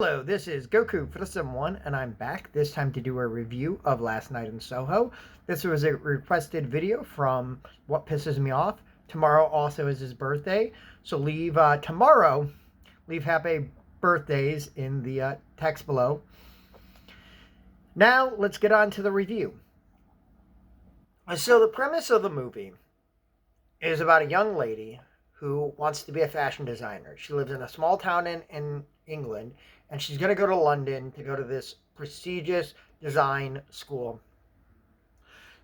Hello, this is Goku for the Sim1, and I'm back, this time to do a review of Last Night in Soho. This was a requested video from What Pisses Me Off. Tomorrow also is his birthday, so leave happy birthdays in the text below. Now, let's get on to the review. So the premise of the movie is about a young lady who wants to be a fashion designer. She lives in a small town in England, and she's going to go to London to go to this prestigious design school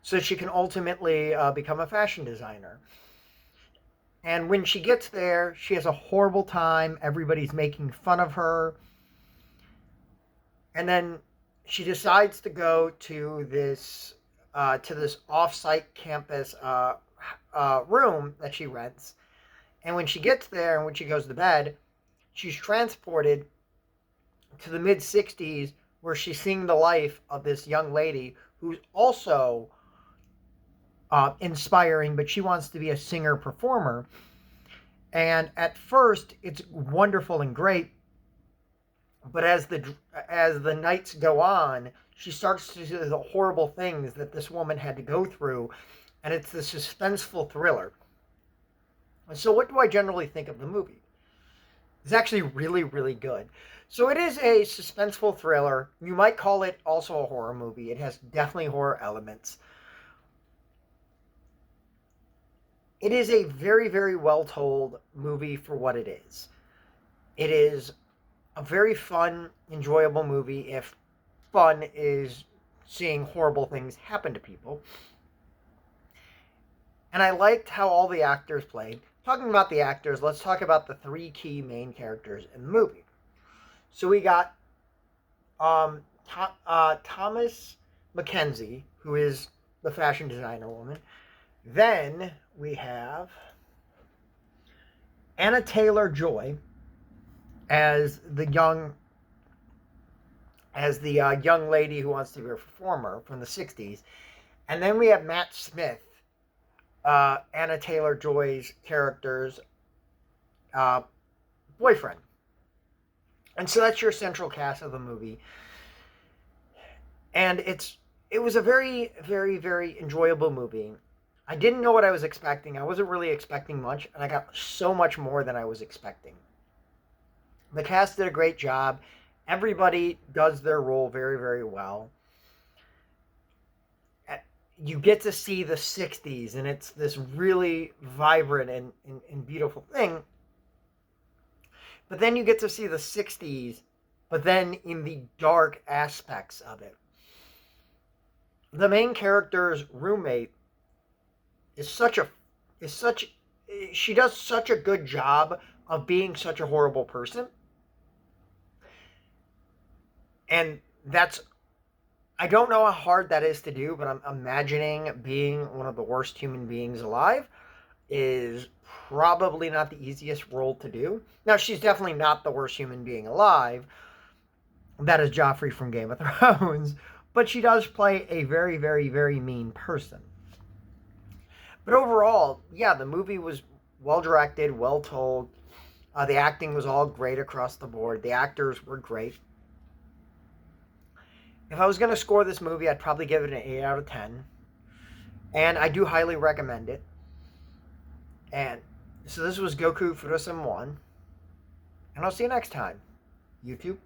so she can ultimately become a fashion designer. And when she gets there, she has a horrible time. Everybody's making fun of her. And then she decides to go to this off-site campus room that she rents. And when she gets there and when she goes to bed, she's transported to the mid 60s where she's seeing the life of this young lady who's also inspiring, but she wants to be a singer performer. And at first, it's wonderful and great, but as the nights go on, she starts to see the horrible things that this woman had to go through, and it's this suspenseful thriller. And so, what do I generally think of the movie? It's actually really, really good. So it is a suspenseful thriller. You might call it also a horror movie. It has definitely horror elements. It is a very, very well told movie for what it is. It is a very fun, enjoyable movie if fun is seeing horrible things happen to people. And I liked how all the actors played. Talking about the actors, let's talk about the three key main characters in the movie. So we got Thomas Mackenzie, who is the fashion designer woman. Then we have Anna Taylor-Joy as the young lady who wants to be a performer from the 60s. And then we have Matt Smith, Anna Taylor-Joy's character's boyfriend. And so that's your central cast of the movie. And it was a very, very, very enjoyable movie. I didn't know what I was expecting. I wasn't really expecting much, and I got so much more than I was expecting. The cast did a great job. Everybody does their role very, very well. You get to see the 60s, and it's this really vibrant and beautiful thing. But then you get to see the 60s, but then in the dark aspects of it. The main character's roommate she does such a good job of being such a horrible person. And I don't know how hard that is to do, but I'm imagining being one of the worst human beings alive is probably not the easiest role to do. Now, she's definitely not the worst human being alive. That is Joffrey from Game of Thrones. But she does play a very, very, very mean person. But overall, yeah, the movie was well directed, well told. The acting was all great across the board. The actors were great. If I was going to score this movie, I'd probably give it an 8 out of 10. And I do highly recommend it. And so this was Goku for the Sim1. And I'll see you next time. YouTube.